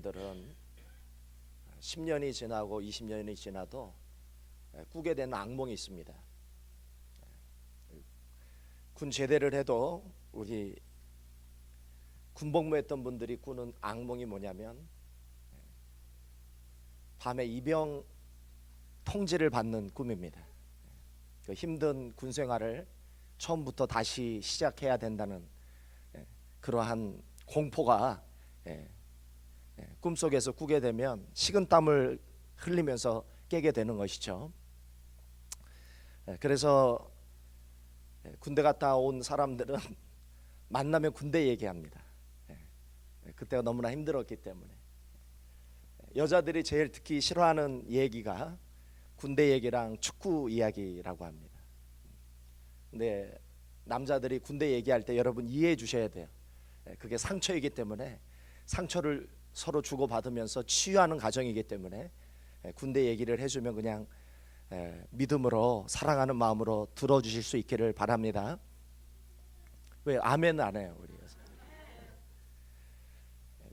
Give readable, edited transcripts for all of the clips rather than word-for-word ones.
사람들은 10년이 지나고 20년이 지나도 꾸게 되는 악몽이 있습니다. 군 제대를 해도 우리 군복무했던 분들이 꾸는 악몽이 뭐냐면 밤에 이병 통지를 받는 꿈입니다. 그 힘든 군 생활을 처음부터 다시 시작해야 된다는 그러한 공포가 꿈속에서 꾸게 되면 식은땀을 흘리면서 깨게 되는 것이죠. 그래서 군대 갔다 온 사람들은 만나면 군대 얘기합니다. 그때가 너무나 힘들었기 때문에. 여자들이 제일 듣기 싫어하는 얘기가 군대 얘기랑 축구 이야기라고 합니다. 근데 남자들이 군대 얘기할 때 여러분 이해해 주셔야 돼요. 그게 상처이기 때문에 상처를 서로 주고받으면서 치유하는 과정이기 때문에 군대 얘기를 해주면 그냥 믿음으로 사랑하는 마음으로 들어주실 수 있기를 바랍니다. 왜 아멘 안 해요 우리?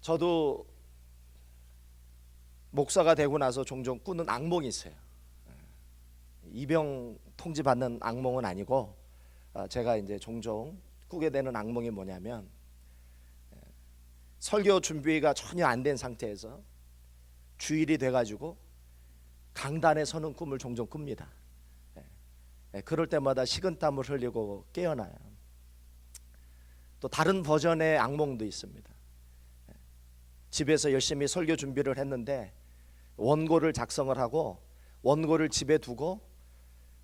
저도 목사가 되고 나서 종종 꾸는 악몽이 있어요. 이병 통지 받는 악몽은 아니고 제가 이제 종종 꾸게 되는 악몽이 뭐냐면 설교 준비가 전혀 안 된 상태에서 주일이 돼가지고 강단에 서는 꿈을 종종 꿉니다. 그럴 때마다 식은땀을 흘리고 깨어나요. 또 다른 버전의 악몽도 있습니다. 집에서 열심히 설교 준비를 했는데 원고를 작성을 하고 원고를 집에 두고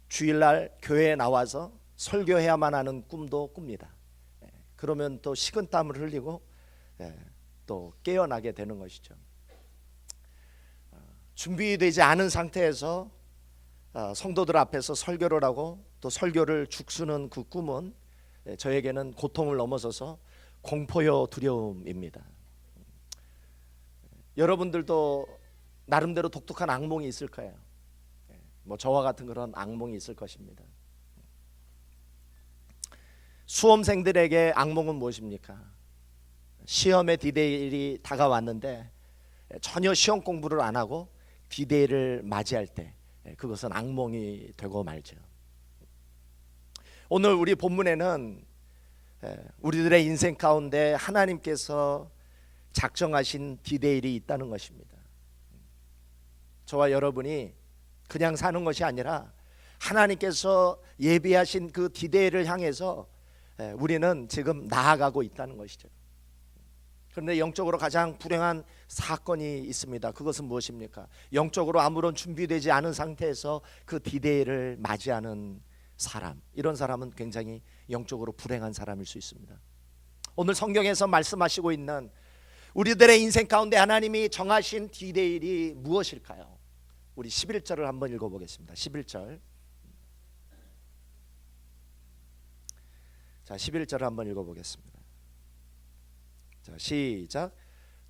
주일날 교회에 나와서 설교해야만 하는 꿈도 꿉니다. 그러면 또 식은땀을 흘리고 또 깨어나게 되는 것이죠. 준비되지 않은 상태에서 성도들 앞에서 설교를 하고 또 설교를 죽쓰는 그 꿈은 저에게는 고통을 넘어서서 공포요 두려움입니다. 여러분들도 나름대로 독특한 악몽이 있을 거예요. 뭐 저와 같은 그런 악몽이 있을 것입니다. 수험생들에게 악몽은 무엇입니까? 시험의 디데이를 다가왔는데 전혀 시험 공부를 안 하고 디데이를 맞이할 때 그것은 악몽이 되고 말죠. 오늘 우리 본문에는 우리들의 인생 가운데 하나님께서 작정하신 디데일이 있다는 것입니다. 저와 여러분이 그냥 사는 것이 아니라 하나님께서 예비하신 그 디데일을 향해서 우리는 지금 나아가고 있다는 것이죠. 그런데 영적으로 가장 불행한 사건이 있습니다. 그것은 무엇입니까? 영적으로 아무런 준비되지 않은 상태에서 그 디데일을 맞이하는 사람, 이런 사람은 굉장히 영적으로 불행한 사람일 수 있습니다. 오늘 성경에서 말씀하시고 있는 우리들의 인생 가운데 하나님이 정하신 디데일이 무엇일까요? 우리 11절을 한번 읽어보겠습니다. 11절. 자, 11절을 한번 읽어보겠습니다. 자, 시작.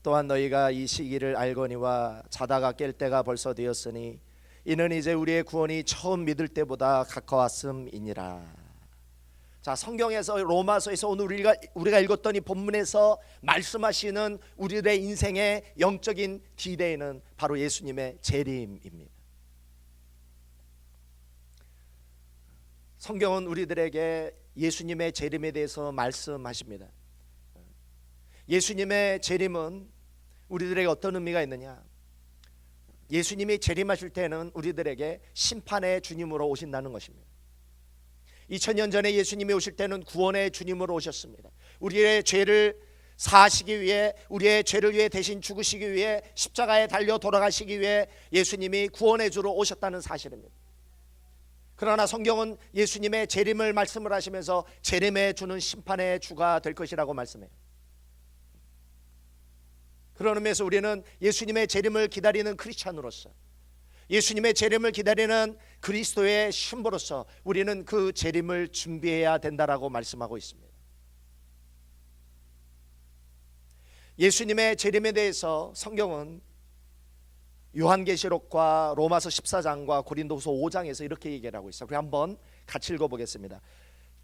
또한 너희가 이 시기를 알거니와 자다가 깰 때가 벌써 되었으니 이는 이제 우리의 구원이 처음 믿을 때보다 가까웠음이니라. 자, 성경에서 로마서에서 오늘 우리가 읽었던 이 본문에서 말씀하시는 우리들의 인생의 영적인 디데이는 바로 예수님의 재림입니다. 성경은 우리들에게 예수님의 재림에 대해서 말씀하십니다. 예수님의 재림은 우리들에게 어떤 의미가 있느냐? 예수님이 재림하실 때는 우리들에게 심판의 주님으로 오신다는 것입니다. 2000년 전에 예수님이 오실 때는 구원의 주님으로 오셨습니다. 우리의 죄를 사하시기 위해, 우리의 죄를 위해 대신 죽으시기 위해 십자가에 달려 돌아가시기 위해 예수님이 구원의 주로 오셨다는 사실입니다. 그러나 성경은 예수님의 재림을 말씀을 하시면서 재림에 주는 심판의 주가 될 것이라고 말씀해요. 그런 의미에서 우리는 예수님의 재림을 기다리는 크리스찬으로서, 예수님의 재림을 기다리는 그리스도의 신부로서 우리는 그 재림을 준비해야 된다라고 말씀하고 있습니다. 예수님의 재림에 대해서 성경은 요한계시록과 로마서 14장과 고린도후서 5장에서 이렇게 얘기를 하고 있어요. 그럼 한번 같이 읽어보겠습니다.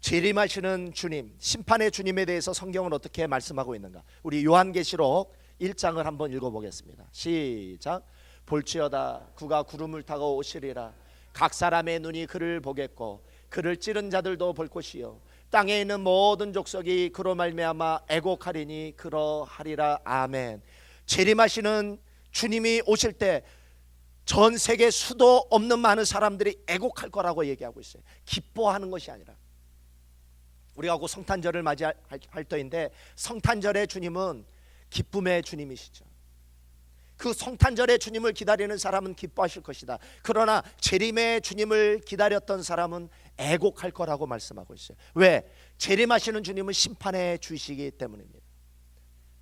재림하시는 주님, 심판의 주님에 대해서 성경은 어떻게 말씀하고 있는가? 우리 요한계시록 1장을 한번 읽어보겠습니다. 시작. 볼지어다 그가 구름을 타고 오시리라. 각 사람의 눈이 그를 보겠고 그를 찌른 자들도 볼 것이요 땅에 있는 모든 족속이 그로 말미암아 애곡하리니 그러하리라. 아멘. 재림하시는 주님이 오실 때 전 세계 수도 없는 많은 사람들이 애곡할 거라고 얘기하고 있어요. 기뻐하는 것이 아니라. 우리가 곧 성탄절을 맞이할 때인데 성탄절의 주님은 기쁨의 주님이시죠. 그 성탄절의 주님을 기다리는 사람은 기뻐하실 것이다. 그러나 재림의 주님을 기다렸던 사람은 애곡할 거라고 말씀하고 있어요. 왜? 재림하시는 주님은 심판의 주시기 때문입니다.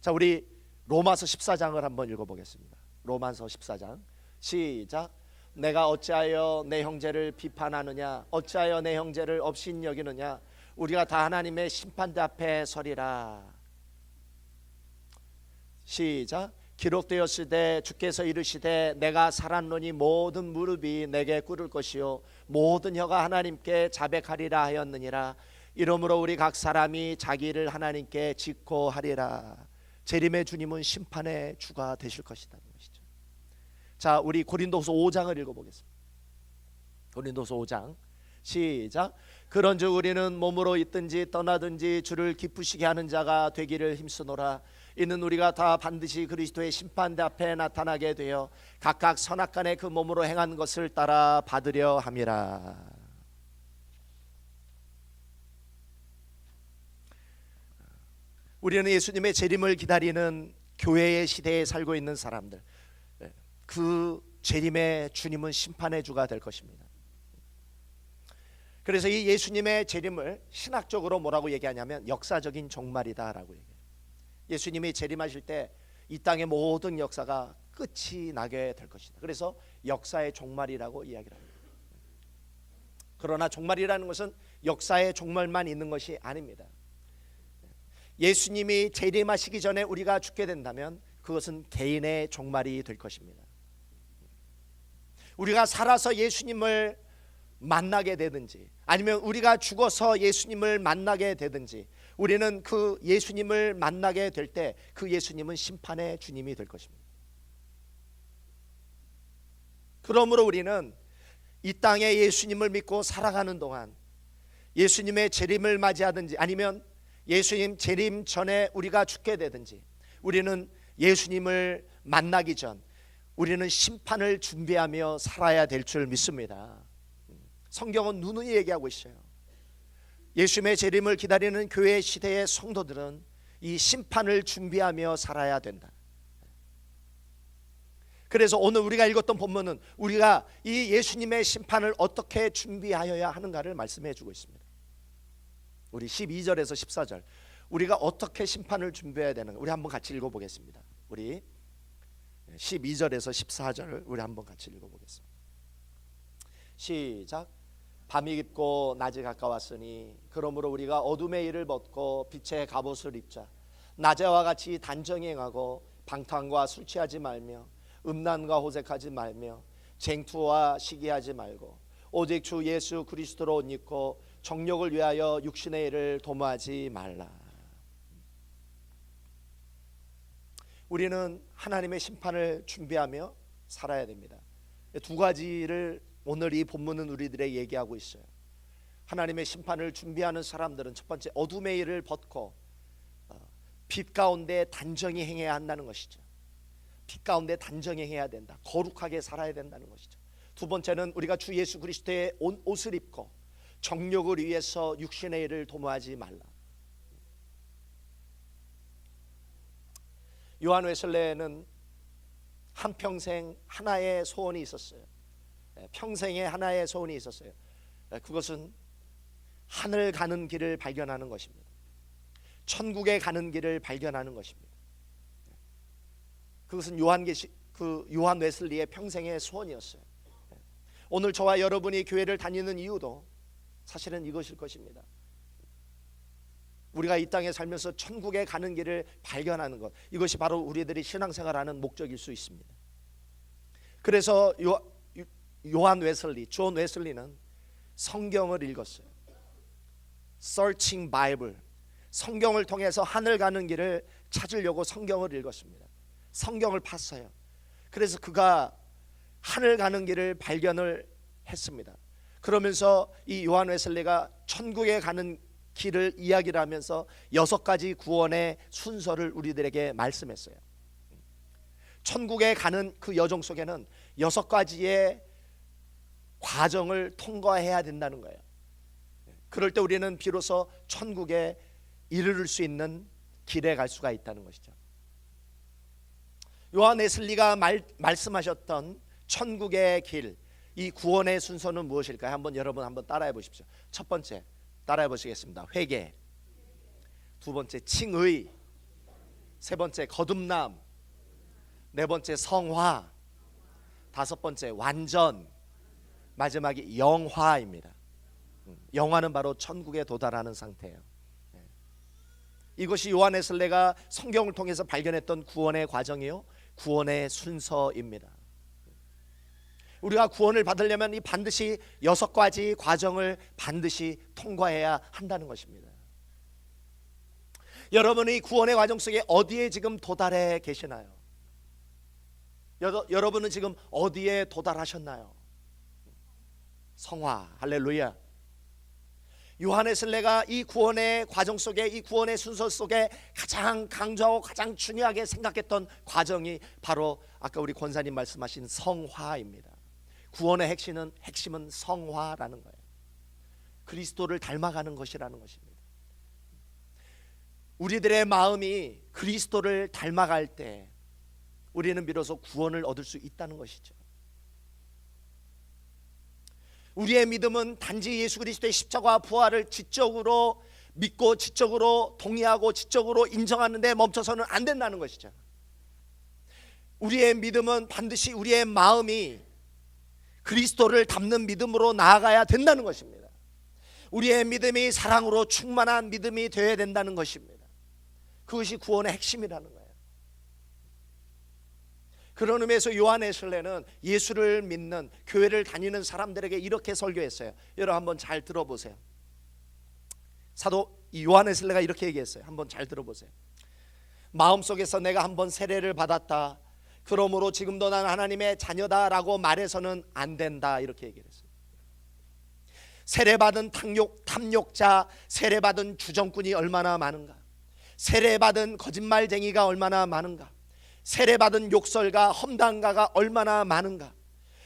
자, 우리 로마서 14장을 한번 읽어보겠습니다. 로마서 14장 시작. 내가 어찌하여 내 형제를 비판하느냐 어찌하여 내 형제를 업신여기느냐 우리가 다 하나님의 심판대 앞에 서리라. 시작. 기록되었으되 주께서 이르시되 내가 살았노니 모든 무릎이 내게 꿇을 것이요 모든 혀가 하나님께 자백하리라 하였느니라. 이러므로 우리 각 사람이 자기를 하나님께 직고하리라. 재림의 주님은 심판의 주가 되실 것이라는 것이죠. 자, 우리 고린도서 5장을 읽어보겠습니다. 고린도서 5장 시작. 그런즉 우리는 몸으로 있든지 떠나든지 주를 기쁘시게 하는 자가 되기를 힘쓰노라. 이는 우리가 다 반드시 그리스도의 심판대 앞에 나타나게 되어 각각 선악간에 그 몸으로 행한 것을 따라 받으려 함이라. 우리는 예수님의 재림을 기다리는 교회의 시대에 살고 있는 사람들, 그 재림의 주님은 심판의 주가 될 것입니다. 그래서 이 예수님의 재림을 신학적으로 뭐라고 얘기하냐면 역사적인 종말이다라고 얘기해요. 예수님이 재림하실 때 이 땅의 모든 역사가 끝이 나게 될 것이다. 그래서 역사의 종말이라고 이야기를 합니다. 그러나 종말이라는 것은 역사의 종말만 있는 것이 아닙니다. 예수님이 재림하시기 전에 우리가 죽게 된다면 그것은 개인의 종말이 될 것입니다. 우리가 살아서 예수님을 만나게 되든지 아니면 우리가 죽어서 예수님을 만나게 되든지 우리는 그 예수님을 만나게 될 때 그 예수님은 심판의 주님이 될 것입니다. 그러므로 우리는 이 땅에 예수님을 믿고 살아가는 동안 예수님의 재림을 맞이하든지 아니면 예수님 재림 전에 우리가 죽게 되든지 우리는 예수님을 만나기 전 우리는 심판을 준비하며 살아야 될 줄 믿습니다. 성경은 누누이 얘기하고 있어요. 예수님의 재림을 기다리는 교회 시대의 성도들은 이 심판을 준비하며 살아야 된다. 그래서 오늘 우리가 읽었던 본문은 우리가 이 예수님의 심판을 어떻게 준비하여야 하는가를 말씀해 주고 있습니다. 우리 12절에서 14절 우리가 어떻게 심판을 준비해야 되는가 우리 한번 같이 읽어보겠습니다. 우리 12절에서 14절을 우리 한번 같이 읽어보겠습니다. 시작. 밤이 깊고 낮이 가까웠으니 그러므로 우리가 어둠의 일을 벗고 빛의 갑옷을 입자. 낮에와 같이 단정히 행하고 방탕과 술 취하지 말며 음란과 호색하지 말며 쟁투와 시기하지 말고 오직 주 예수 그리스도로 옷 입고 정욕을 위하여 육신의 일을 도모하지 말라. 우리는 하나님의 심판을 준비하며 살아야 됩니다. 두 가지를 오늘 이 본문은 우리들에게 얘기하고 있어요. 하나님의 심판을 준비하는 사람들은 첫 번째 어둠의 일을 벗고 빛 가운데 단정히 행해야 한다는 것이죠. 빛 가운데 단정히 행해야 된다. 거룩하게 살아야 된다는 것이죠. 두 번째는 우리가 주 예수 그리스도의 옷을 입고 정욕을 위해서 육신의 일을 도모하지 말라. 요한 웨슬레는 한평생 하나의 소원이 있었어요. 평생에 하나의 소원이 있었어요. 그것은 하늘 가는 길을 발견하는 것입니다. 천국에 가는 길을 발견하는 것입니다. 그것은 요한 웨슬리의 평생의 소원이었어요. 오늘 저와 여러분이 교회를 다니는 이유도 사실은 이것일 것입니다. 우리가 이 땅에 살면서 천국에 가는 길을 발견하는 것, 이것이 바로 우리들이 신앙생활하는 목적일 수 있습니다. 그래서 존 웨슬리는 성경을 읽었어요. Searching Bible, 성경을 통해서 하늘 가는 길을 찾으려고 성경을 읽었습니다. 성경을 팠어요. 그래서 그가 하늘 가는 길을 발견을 했습니다. 그러면서 이 요한 웨슬리가 천국에 가는 길을 이야기를 하면서 6가지 구원의 순서를 우리들에게 말씀했어요. 천국에 가는 그 여정 속에는 6가지의 과정을 통과해야 된다는 거예요. 그럴 때 우리는 비로소 천국에 이르를 수 있는 길에 갈 수가 있다는 것이죠. 요한 웨슬리가 말씀하셨던 천국의 길, 이 구원의 순서는 무엇일까요? 여러분 한번 따라해 보십시오. 첫 번째 따라해 보시겠습니다. 회개. 두 번째 칭의. 세 번째 거듭남. 네 번째 성화. 다섯 번째 완전. 마지막이 영화입니다. 영화는 바로 천국에 도달하는 상태예요. 이것이 요한 웨슬리가 성경을 통해서 발견했던 구원의 과정이요, 구원의 순서입니다. 우리가 구원을 받으려면 이 반드시 6가지 과정을 반드시 통과해야 한다는 것입니다. 여러분이 구원의 과정 속에 어디에 지금 도달해 계시나요? 여러분은 지금 어디에 도달하셨나요? 성화, 할렐루야. 요한 웨슬리가 이 구원의 과정 속에, 이 구원의 순서 속에 가장 강조하고 가장 중요하게 생각했던 과정이 바로 아까 우리 권사님 말씀하신 성화입니다. 구원의 핵심은 성화라는 거예요. 그리스도를 닮아가는 것이라는 것입니다. 우리들의 마음이 그리스도를 닮아갈 때 우리는 비로소 구원을 얻을 수 있다는 것이죠. 우리의 믿음은 단지 예수 그리스도의 십자가와 부활을 지적으로 믿고 지적으로 동의하고 지적으로 인정하는 데 멈춰서는 안 된다는 것이죠. 우리의 믿음은 반드시 우리의 마음이 그리스도를 닮는 믿음으로 나아가야 된다는 것입니다. 우리의 믿음이 사랑으로 충만한 믿음이 되어야 된다는 것입니다. 그것이 구원의 핵심이라는 거예요. 그런 의미에서 요한 웨슬리는 예수를 믿는 교회를 다니는 사람들에게 이렇게 설교했어요. 여러분 한번 잘 들어보세요. 사도 요한 웨슬리가 이렇게 얘기했어요. 한번 잘 들어보세요. 마음속에서 내가 한번 세례를 받았다, 그러므로 지금도 난 하나님의 자녀다라고 말해서는 안 된다, 이렇게 얘기를 했어요. 세례받은 탐욕자, 세례받은 주정꾼이 얼마나 많은가, 세례받은 거짓말쟁이가 얼마나 많은가, 세례받은 욕설가 험담가가 얼마나 많은가,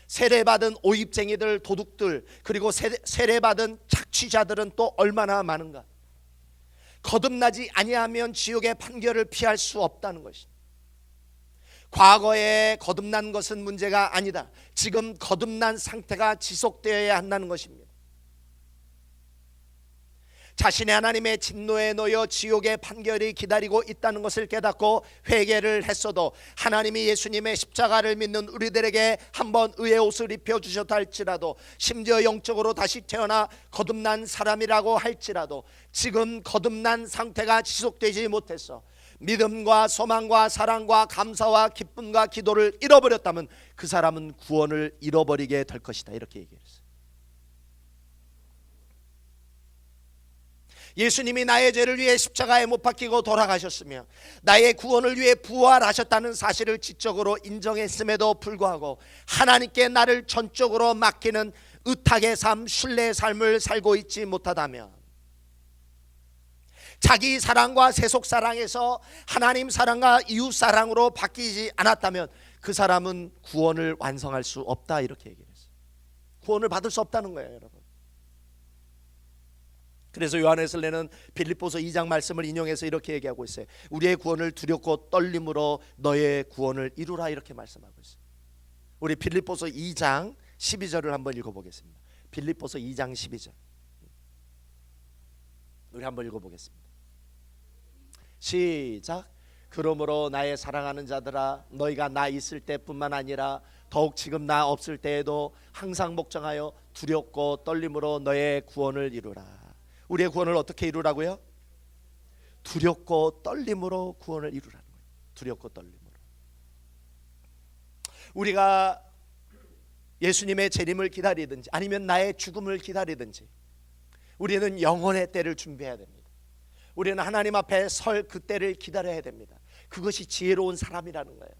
세례받은 오입쟁이들, 도둑들, 그리고 세례받은 착취자들은 또 얼마나 많은가. 거듭나지 아니하면 지옥의 판결을 피할 수 없다는 것입니다. 과거에 거듭난 것은 문제가 아니다. 지금 거듭난 상태가 지속되어야 한다는 것입니다. 자신의 하나님의 진노에 놓여 지옥의 판결이 기다리고 있다는 것을 깨닫고 회개를 했어도 하나님이 예수님의 십자가를 믿는 우리들에게 한번 의의 옷을 입혀주셨다 할지라도, 심지어 영적으로 다시 태어나 거듭난 사람이라고 할지라도 지금 거듭난 상태가 지속되지 못해서 믿음과 소망과 사랑과 감사와 기쁨과 기도를 잃어버렸다면 그 사람은 구원을 잃어버리게 될 것이다, 이렇게 얘기했어요. 예수님이 나의 죄를 위해 십자가에 못 박히고 돌아가셨으며 나의 구원을 위해 부활하셨다는 사실을 지적으로 인정했음에도 불구하고 하나님께 나를 전적으로 맡기는 의탁의 삶, 신뢰의 삶을 살고 있지 못하다면, 자기 사랑과 세속 사랑에서 하나님 사랑과 이웃 사랑으로 바뀌지 않았다면 그 사람은 구원을 완성할 수 없다, 이렇게 얘기했어요. 구원을 받을 수 없다는 거예요, 여러분. 그래서 요한 웨슬리는 빌립보서 2장 말씀을 인용해서 이렇게 얘기하고 있어요. 우리의 구원을 두렵고 떨림으로 너의 구원을 이루라, 이렇게 말씀하고 있어요. 우리 빌립보서 2장 12절을 한번 읽어보겠습니다. 빌립보서 2장 12절 우리 한번 읽어보겠습니다. 시작. 그러므로 나의 사랑하는 자들아, 너희가 나 있을 때뿐만 아니라 더욱 지금 나 없을 때에도 항상 목정하여 두렵고 떨림으로 너의 구원을 이루라. 우리의 구원을 어떻게 이루라고요? 두렵고 떨림으로 구원을 이루라는 거예요. 두렵고 떨림으로. 우리가 예수님의 재림을 기다리든지 아니면 나의 죽음을 기다리든지 우리는 영혼의 때를 준비해야 됩니다. 우리는 하나님 앞에 설 그 때를 기다려야 됩니다. 그것이 지혜로운 사람이라는 거예요.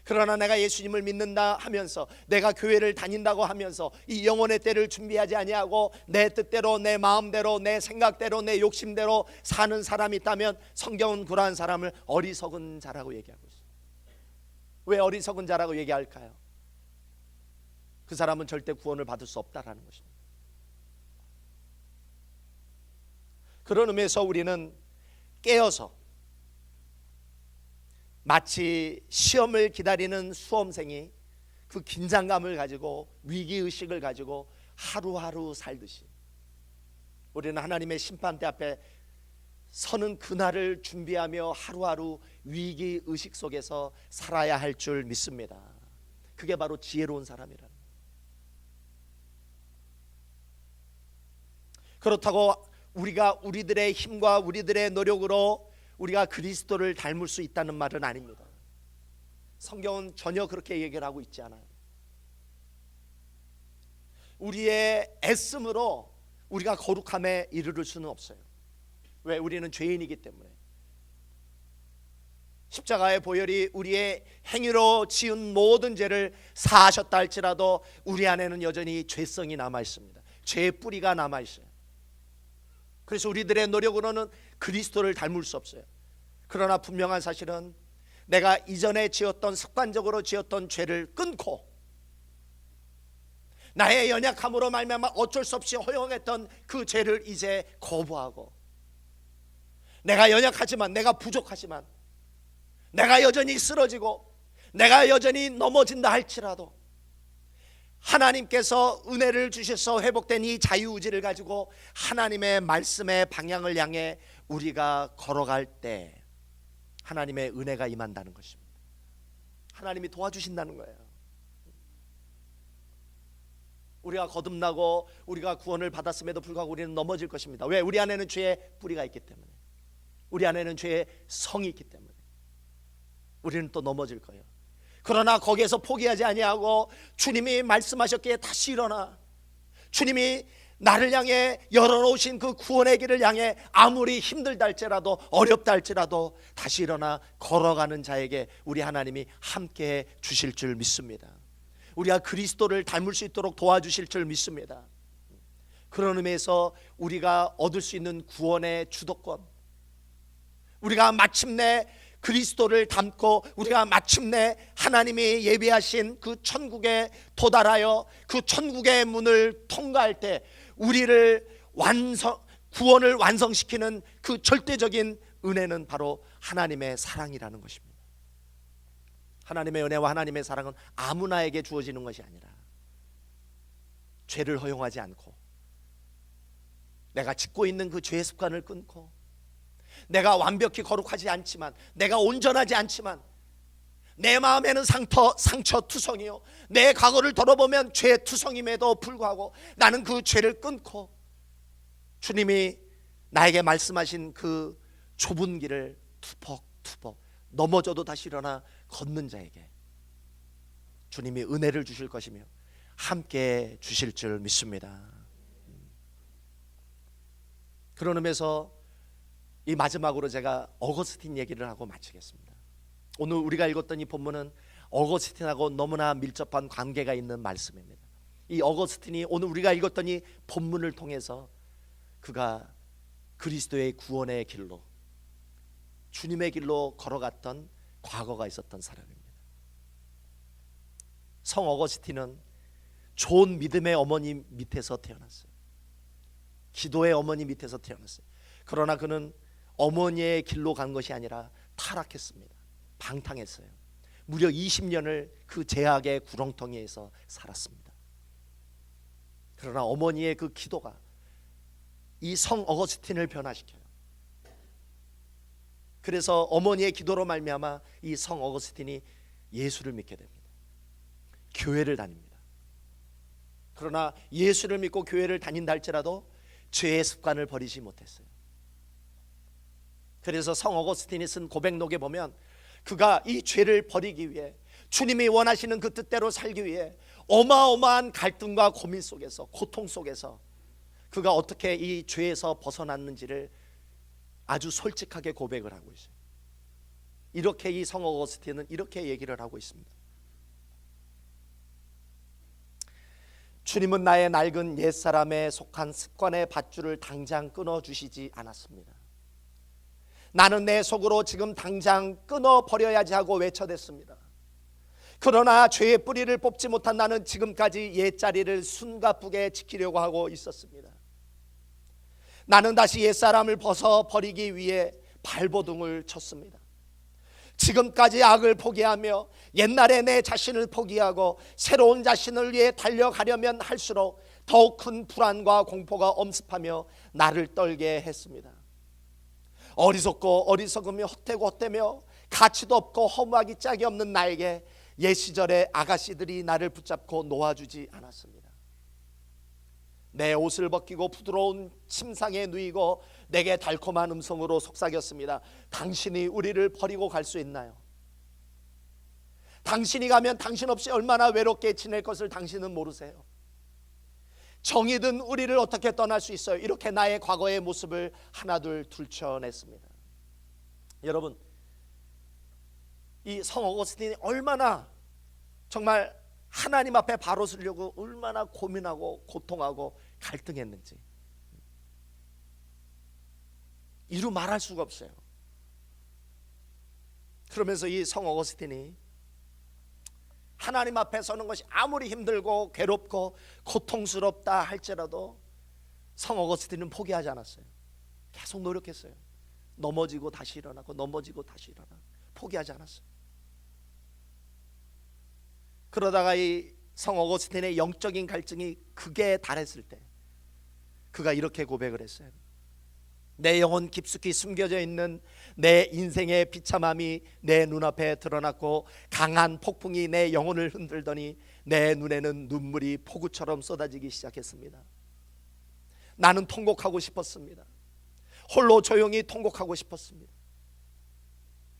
그러나 내가 예수님을 믿는다 하면서, 내가 교회를 다닌다고 하면서 이 영혼의 때를 준비하지 아니하고 내 뜻대로, 내 마음대로, 내 생각대로, 내 욕심대로 사는 사람이 있다면 성경은 그러한 사람을 어리석은 자라고 얘기하고 있어요. 왜 어리석은 자라고 얘기할까요? 그 사람은 절대 구원을 받을 수 없다라는 것입니다. 그런 의미에서 우리는 깨어서 마치 시험을 기다리는 수험생이 그 긴장감을 가지고, 위기의식을 가지고 하루하루 살듯이 우리는 하나님의 심판대 앞에 서는 그날을 준비하며 하루하루 위기의식 속에서 살아야 할 줄 믿습니다. 그게 바로 지혜로운 사람이라는 거예요. 그렇다고 우리가 우리들의 힘과 우리들의 노력으로 우리가 그리스도를 닮을 수 있다는 말은 아닙니다. 성경은 전혀 그렇게 얘기를 하고 있지 않아요. 우리의 애씀으로 우리가 거룩함에 이르를 수는 없어요. 왜? 우리는 죄인이기 때문에. 십자가의 보혈이 우리의 행위로 지은 모든 죄를 사하셨다 할지라도 우리 안에는 여전히 죄성이 남아 있습니다. 죄의 뿌리가 남아 있어요. 그래서 우리들의 노력으로는 그리스도를 닮을 수 없어요. 그러나 분명한 사실은 내가 이전에 지었던, 습관적으로 지었던 죄를 끊고, 나의 연약함으로 말미암아 어쩔 수 없이 허용했던 그 죄를 이제 거부하고, 내가 연약하지만, 내가 부족하지만, 내가 여전히 쓰러지고 내가 여전히 넘어진다 할지라도 하나님께서 은혜를 주셔서 회복된 이 자유의지를 가지고 하나님의 말씀의 방향을 향해 우리가 걸어갈 때 하나님의 은혜가 임한다는 것입니다. 하나님이 도와주신다는 거예요. 우리가 거듭나고 우리가 구원을 받았음에도 불구하고 우리는 넘어질 것입니다. 왜? 우리 안에는 죄의 뿌리가 있기 때문에, 우리 안에는 죄의 성이 있기 때문에 우리는 또 넘어질 거예요. 그러나 거기에서 포기하지 아니하고 주님이 말씀하셨기에 다시 일어나, 주님이 나를 향해 열어놓으신 그 구원의 길을 향해 아무리 힘들다 할지라도, 어렵다 할지라도 다시 일어나 걸어가는 자에게 우리 하나님이 함께해 주실 줄 믿습니다. 우리가 그리스도를 닮을 수 있도록 도와주실 줄 믿습니다. 그런 의미에서 우리가 얻을 수 있는 구원의 주도권, 우리가 마침내 그리스도를 닮고 우리가 마침내 하나님이 예비하신 그 천국에 도달하여 그 천국의 문을 통과할 때 우리를 구원을 완성시키는 그 절대적인 은혜는 바로 하나님의 사랑이라는 것입니다. 하나님의 은혜와 하나님의 사랑은 아무나에게 주어지는 것이 아니라 죄를 허용하지 않고, 내가 짓고 있는 그 죄의 습관을 끊고, 내가 완벽히 거룩하지 않지만, 내가 온전하지 않지만, 내 마음에는 상처 투성이요, 내 과거를 돌아보면 죄 투성임에도 불구하고 나는 그 죄를 끊고 주님이 나에게 말씀하신 그 좁은 길을 투벅투벅 넘어져도 다시 일어나 걷는 자에게 주님이 은혜를 주실 것이며 함께 주실 줄 믿습니다. 그런 의미에서 이 마지막으로 제가 어거스틴 얘기를 하고 마치겠습니다. 오늘 우리가 읽었던 이 본문은 어거스틴하고 너무나 밀접한 관계가 있는 말씀입니다. 이 어거스틴이 오늘 우리가 읽었던 이 본문을 통해서 그가 그리스도의 구원의 길로, 주님의 길로 걸어갔던 과거가 있었던 사람입니다. 성 어거스틴은 좋은 믿음의 어머니 밑에서 태어났어요. 기도의 어머니 밑에서 태어났어요. 그러나 그는 어머니의 길로 간 것이 아니라 타락했습니다. 방탕했어요. 무려 20년을 그 죄악의 구렁텅이에서 살았습니다. 그러나 어머니의 그 기도가 이 성 어거스틴을 변화시켜요. 그래서 어머니의 기도로 말미암아 이 성 어거스틴이 예수를 믿게 됩니다. 교회를 다닙니다. 그러나 예수를 믿고 교회를 다닌다 할지라도 죄의 습관을 버리지 못했어요. 그래서 성 어거스틴이 쓴 고백록에 보면 그가 이 죄를 버리기 위해, 주님이 원하시는 그 뜻대로 살기 위해 어마어마한 갈등과 고민 속에서, 고통 속에서 그가 어떻게 이 죄에서 벗어났는지를 아주 솔직하게 고백을 하고 있어요. 이렇게 이 성 어거스틴은 이렇게 얘기를 하고 있습니다. 주님은 나의 낡은 옛사람에 속한 습관의 밧줄을 당장 끊어주시지 않았습니다. 나는 내 속으로 지금 당장 끊어버려야지 하고 외쳐댔습니다. 그러나 죄의 뿌리를 뽑지 못한 나는 지금까지 옛자리를 숨가쁘게 지키려고 하고 있었습니다. 나는 다시 옛사람을 벗어버리기 위해 발버둥을 쳤습니다. 지금까지 악을 포기하며 옛날에 내 자신을 포기하고 새로운 자신을 위해 달려가려면 할수록 더욱 큰 불안과 공포가 엄습하며 나를 떨게 했습니다. 어리석고 어리석으며 헛되고 헛되며 가치도 없고 허무하기 짝이 없는 나에게 옛 시절의 아가씨들이 나를 붙잡고 놓아주지 않았습니다. 내 옷을 벗기고 부드러운 침상에 누이고 내게 달콤한 음성으로 속삭였습니다. 당신이 우리를 버리고 갈 수 있나요? 당신이 가면 당신 없이 얼마나 외롭게 지낼 것을 당신은 모르세요. 정이든 우리를 어떻게 떠날 수 있어요? 이렇게 나의 과거의 모습을 하나둘 들춰냈습니다. 여러분, 이 성 어거스틴이 얼마나 정말 하나님 앞에 바로 서려고 얼마나 고민하고 고통하고 갈등했는지 이루 말할 수가 없어요. 그러면서 이 성 어거스틴이 하나님 앞에 서는 것이 아무리 힘들고 괴롭고 고통스럽다 할지라도 성 어거스틴은 포기하지 않았어요. 계속 노력했어요. 넘어지고 다시 일어나고 넘어지고 다시 일어나고 포기하지 않았어요. 그러다가 이 성 어거스틴의 영적인 갈증이 극에 달했을 때 그가 이렇게 고백을 했어요. 내 영혼 깊숙이 숨겨져 있는 내 인생의 비참함이 내 눈앞에 드러났고 강한 폭풍이 내 영혼을 흔들더니 내 눈에는 눈물이 폭우처럼 쏟아지기 시작했습니다. 나는 통곡하고 싶었습니다. 홀로 조용히 통곡하고 싶었습니다.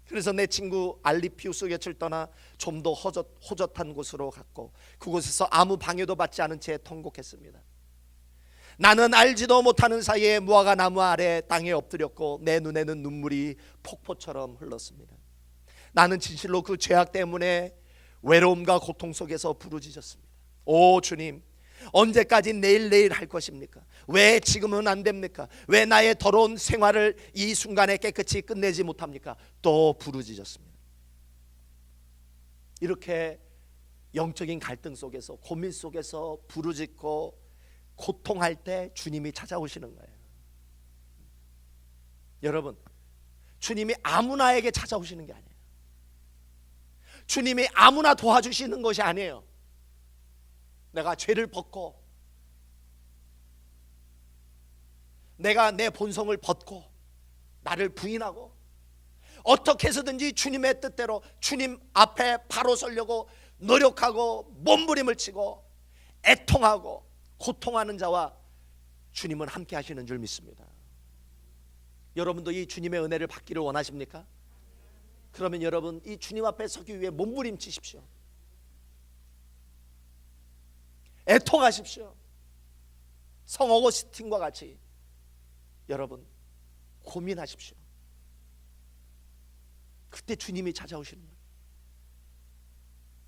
그래서 내 친구 알리피우스 곁을 떠나 좀 더 호젓한 곳으로 갔고 그곳에서 아무 방해도 받지 않은 채 통곡했습니다. 나는 알지도 못하는 사이에 무화과 나무 아래 땅에 엎드렸고 내 눈에는 눈물이 폭포처럼 흘렀습니다. 나는 진실로 그 죄악 때문에 외로움과 고통 속에서 부르짖었습니다. 오 주님, 언제까지 내일 할 것입니까? 왜 지금은 안 됩니까? 왜 나의 더러운 생활을 이 순간에 깨끗이 끝내지 못합니까? 또 부르짖었습니다. 이렇게 영적인 갈등 속에서 고민 속에서 부르짖고 고통할 때 주님이 찾아오시는 거예요. 여러분, 주님이 아무나에게 찾아오시는 게 아니에요. 주님이 아무나 도와주시는 것이 아니에요. 내가 죄를 벗고 내가 내 본성을 벗고 나를 부인하고 어떻게 해서든지 주님의 뜻대로 주님 앞에 바로 서려고 노력하고 몸부림을 치고 애통하고 고통하는 자와 주님은 함께 하시는 줄 믿습니다. 여러분도 이 주님의 은혜를 받기를 원하십니까? 그러면 여러분 이 주님 앞에 서기 위해 몸부림치십시오. 애통하십시오. 성 어거스틴과 같이 여러분 고민하십시오. 그때 주님이 찾아오시는 거예요.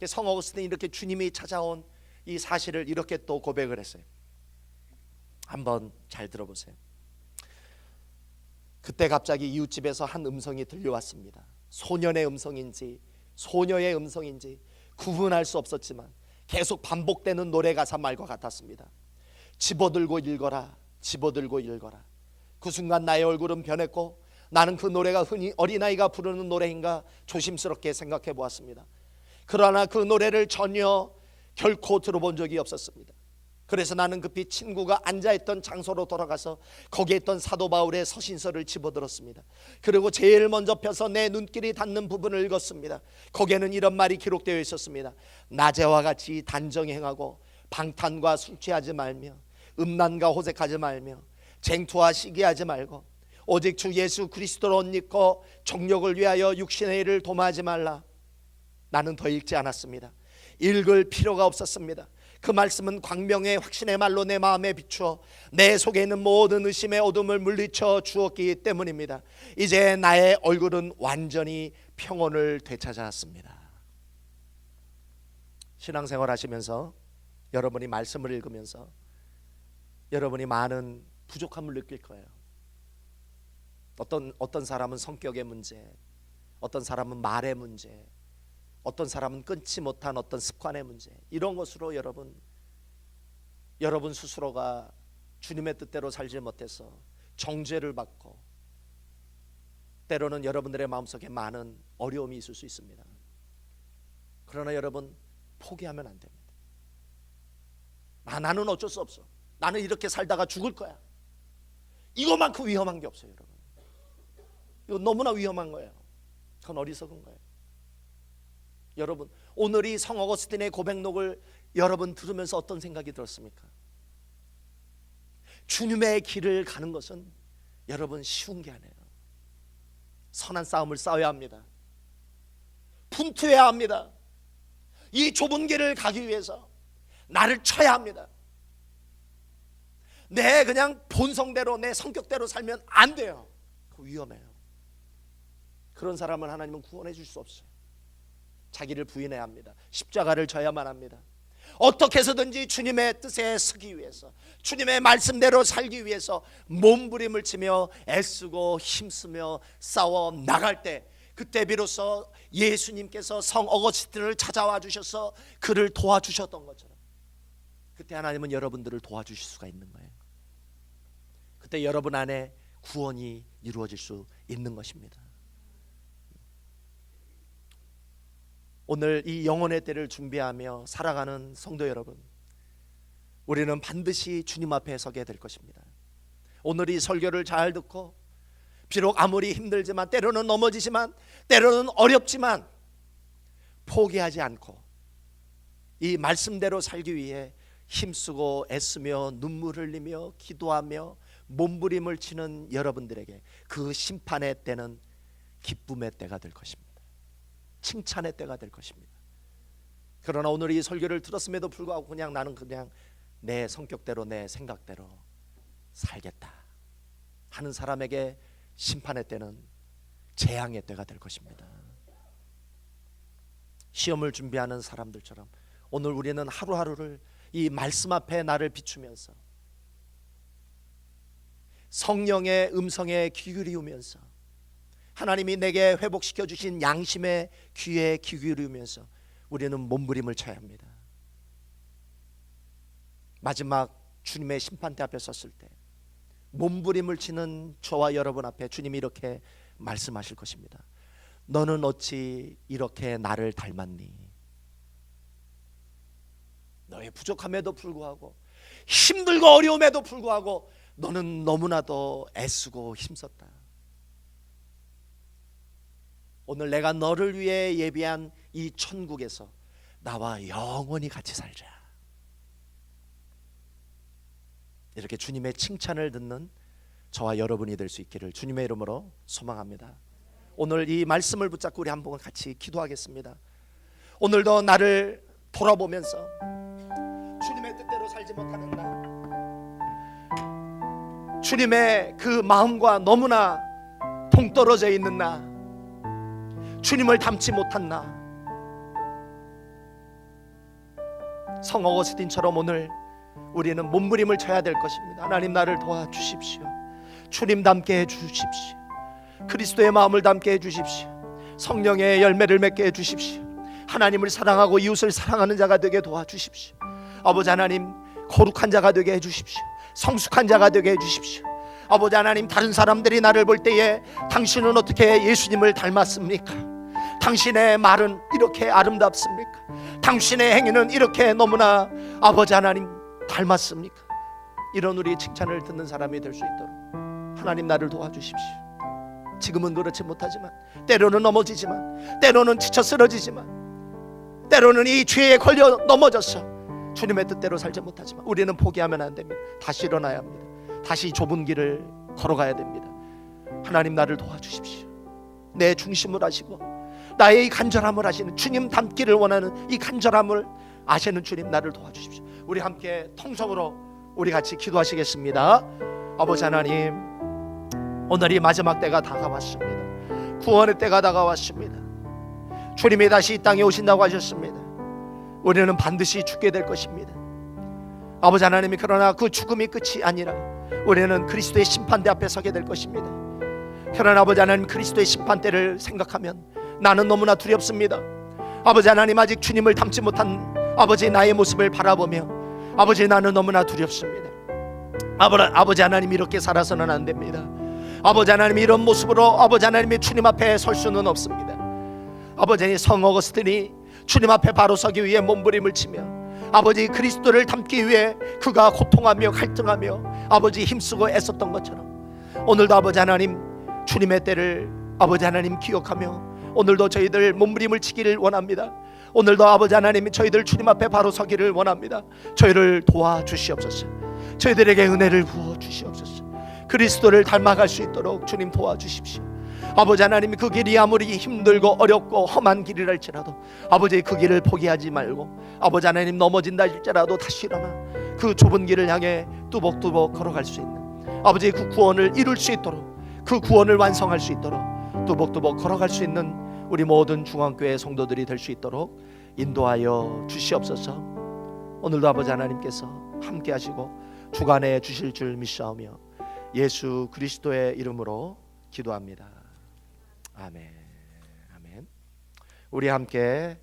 성 어거스틴이 이렇게 주님이 찾아온 이 사실을 이렇게 또 고백을 했어요. 한번 잘 들어보세요. 그때 갑자기 이웃집에서 한 음성이 들려왔습니다. 소년의 음성인지 소녀의 음성인지 구분할 수 없었지만 계속 반복되는 노래 가사 말과 같았습니다. 집어들고 읽어라, 집어들고 읽어라. 그 순간 나의 얼굴은 변했고 나는 그 노래가 흔히 어린아이가 부르는 노래인가 조심스럽게 생각해 보았습니다. 그러나 그 노래를 전혀 결코 들어본 적이 없었습니다. 그래서 나는 급히 친구가 앉아있던 장소로 돌아가서 거기에 있던 사도 바울의 서신서를 집어들었습니다. 그리고 제일 먼저 펴서 내 눈길이 닿는 부분을 읽었습니다. 거기에는 이런 말이 기록되어 있었습니다. 낮에와 같이 단정히 행하고 방탄과 술 취하지 말며 음란과 호색하지 말며 쟁투와 시기하지 말고 오직 주 예수 그리스도를 옷 입고 정욕을 위하여 육신의 일을 도모하지 말라. 나는 더 읽지 않았습니다. 읽을 필요가 없었습니다. 그 말씀은 광명의 확신의 말로 내 마음에 비추어 내 속에 있는 모든 의심의 어둠을 물리쳐 주었기 때문입니다. 이제 나의 얼굴은 완전히 평온을 되찾았습니다. 신앙생활 하시면서 여러분이 말씀을 읽으면서 여러분이 많은 부족함을 느낄 거예요. 어떤 사람은 성격의 문제, 어떤 사람은 말의 문제, 어떤 사람은 끊지 못한 어떤 습관의 문제, 이런 것으로 여러분 스스로가 주님의 뜻대로 살지 못해서 정죄를 받고 때로는 여러분들의 마음속에 많은 어려움이 있을 수 있습니다. 그러나 여러분 포기하면 안 됩니다. 나는 어쩔 수 없어. 나는 이렇게 살다가 죽을 거야. 이거만큼 위험한 게 없어요, 여러분. 이거 너무나 위험한 거예요. 그건 어리석은 거예요. 여러분, 오늘 이 성 어거스틴의 고백록을 여러분 들으면서 어떤 생각이 들었습니까? 주님의 길을 가는 것은 여러분 쉬운 게 아니에요. 선한 싸움을 싸워야 합니다. 분투해야 합니다. 이 좁은 길을 가기 위해서 나를 쳐야 합니다. 내 그냥 본성대로 내 성격대로 살면 안 돼요. 그거 위험해요. 그런 사람은 하나님은 구원해 줄 수 없어요. 자기를 부인해야 합니다. 십자가를 져야만 합니다. 어떻게 해서든지 주님의 뜻에 서기 위해서, 주님의 말씀대로 살기 위해서 몸부림을 치며 애쓰고 힘쓰며 싸워 나갈 때, 그때 비로소 예수님께서 성 어거스틴을 찾아와 주셔서 그를 도와주셨던 것처럼 그때 하나님은 여러분들을 도와주실 수가 있는 거예요. 그때 여러분 안에 구원이 이루어질 수 있는 것입니다. 오늘 이 영혼의 때를 준비하며 살아가는 성도 여러분, 우리는 반드시 주님 앞에 서게 될 것입니다. 오늘 이 설교를 잘 듣고 비록 아무리 힘들지만, 때로는 넘어지지만, 때로는 어렵지만 포기하지 않고 이 말씀대로 살기 위해 힘쓰고 애쓰며 눈물 흘리며 기도하며 몸부림을 치는 여러분들에게 그 심판의 때는 기쁨의 때가 될 것입니다. 칭찬의 때가 될 것입니다. 그러나 오늘 이 설교를 들었음에도 불구하고 나는 그냥 내 성격대로 내 생각대로 살겠다 하는 사람에게 심판의 때는 재앙의 때가 될 것입니다. 시험을 준비하는 사람들처럼 오늘 우리는 하루하루를 이 말씀 앞에 나를 비추면서 성령의 음성에 귀 기울이면서 하나님이 내게 회복시켜 주신 양심의 귀에 귀 기울이면서 우리는 몸부림을 쳐야 합니다. 마지막 주님의 심판대 앞에 섰을 때 몸부림을 치는 저와 여러분 앞에 주님이 이렇게 말씀하실 것입니다. 너는 어찌 이렇게 나를 닮았니? 너의 부족함에도 불구하고 힘들고 어려움에도 불구하고 너는 너무나도 애쓰고 힘썼다. 오늘 내가 너를 위해 예비한 이 천국에서 나와 영원히 같이 살자. 이렇게 주님의 칭찬을 듣는 저와 여러분이 될 수 있기를 주님의 이름으로 소망합니다. 오늘 이 말씀을 붙잡고 우리 한번 같이 기도하겠습니다. 오늘도 나를 돌아보면서 주님의 뜻대로 살지 못하는 나, 주님의 그 마음과 너무나 동떨어져 있는 나, 주님을 닮지 못한 나, 성 어거스틴처럼 오늘 우리는 몸부림을 쳐야 될 것입니다. 하나님 나를 도와주십시오. 주님 닮게 해주십시오. 그리스도의 마음을 닮게 해주십시오. 성령의 열매를 맺게 해주십시오. 하나님을 사랑하고 이웃을 사랑하는 자가 되게 도와주십시오. 아버지 하나님, 거룩한 자가 되게 해주십시오. 성숙한 자가 되게 해주십시오. 아버지 하나님, 다른 사람들이 나를 볼 때에 당신은 어떻게 예수님을 닮았습니까? 당신의 말은 이렇게 아름답습니까? 당신의 행위는 이렇게 너무나 아버지 하나님 닮았습니까? 이런 우리의 칭찬을 듣는 사람이 될 수 있도록 하나님 나를 도와주십시오. 지금은 그렇지 못하지만, 때로는 넘어지지만, 때로는 지쳐 쓰러지지만, 때로는 이 죄에 걸려 넘어져서 주님의 뜻대로 살지 못하지만 우리는 포기하면 안 됩니다. 다시 일어나야 합니다. 다시 좁은 길을 걸어가야 됩니다. 하나님 나를 도와주십시오. 내 중심을 하시고 나의 이 간절함을 아시는 주님 닮기를 원하는 이 간절함을 아시는 주님 나를 도와주십시오. 우리 함께 통성으로 우리 같이 기도하시겠습니다. 아버지 하나님, 오늘이 마지막 때가 다가왔습니다. 구원의 때가 다가왔습니다. 주님이 다시 이 땅에 오신다고 하셨습니다. 우리는 반드시 죽게 될 것입니다. 아버지 하나님이, 그러나 그 죽음이 끝이 아니라 우리는 그리스도의 심판대 앞에 서게 될 것입니다. 그러나 아버지 하나님, 그리스도의 심판대를 생각하면 나는 너무나 두렵습니다. 아버지 하나님, 아직 주님을 닮지 못한 아버지 나의 모습을 바라보며 아버지 나는 너무나 두렵습니다. 아버지 하나님, 이렇게 살아서는 안 됩니다. 아버지 하나님, 이런 모습으로 아버지 하나님이 주님 앞에 설 수는 없습니다. 아버지, 성 어거스틴이 주님 앞에 바로 서기 위해 몸부림을 치며 아버지 그리스도를 닮기 위해 그가 고통하며 갈등하며 아버지 힘쓰고 애썼던 것처럼 오늘도 아버지 하나님, 주님의 때를 아버지 하나님 기억하며 오늘도 저희들 몸부림을 치기를 원합니다. 오늘도 아버지 하나님, 저희들 주님 앞에 바로 서기를 원합니다. 저희를 도와주시옵소서. 저희들에게 은혜를 부어주시옵소서. 그리스도를 닮아갈 수 있도록 주님 도와주십시오. 아버지 하나님, 그 길이 아무리 힘들고 어렵고 험한 길이랄지라도 아버지 그 길을 포기하지 말고 아버지 하나님, 넘어진다 할지라도 다시 일어나 그 좁은 길을 향해 뚜벅뚜벅 걸어갈 수 있는 아버지 그 구원을 이룰 수 있도록, 그 구원을 완성할 수 있도록 뚜벅뚜벅 걸어갈 수 있는 우리 모든 중앙교회 성도들이 될 수 있도록 인도하여 주시옵소서. 오늘도 아버지 하나님께서 함께 하시고 주관해 주실 줄 믿사오며 예수 그리스도의 이름으로 기도합니다. 아멘. 아멘. 우리 함께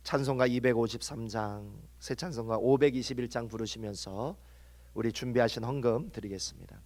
찬송가 253장, 새 찬송가 521장 부르시면서 우리 준비하신 헌금 드리겠습니다.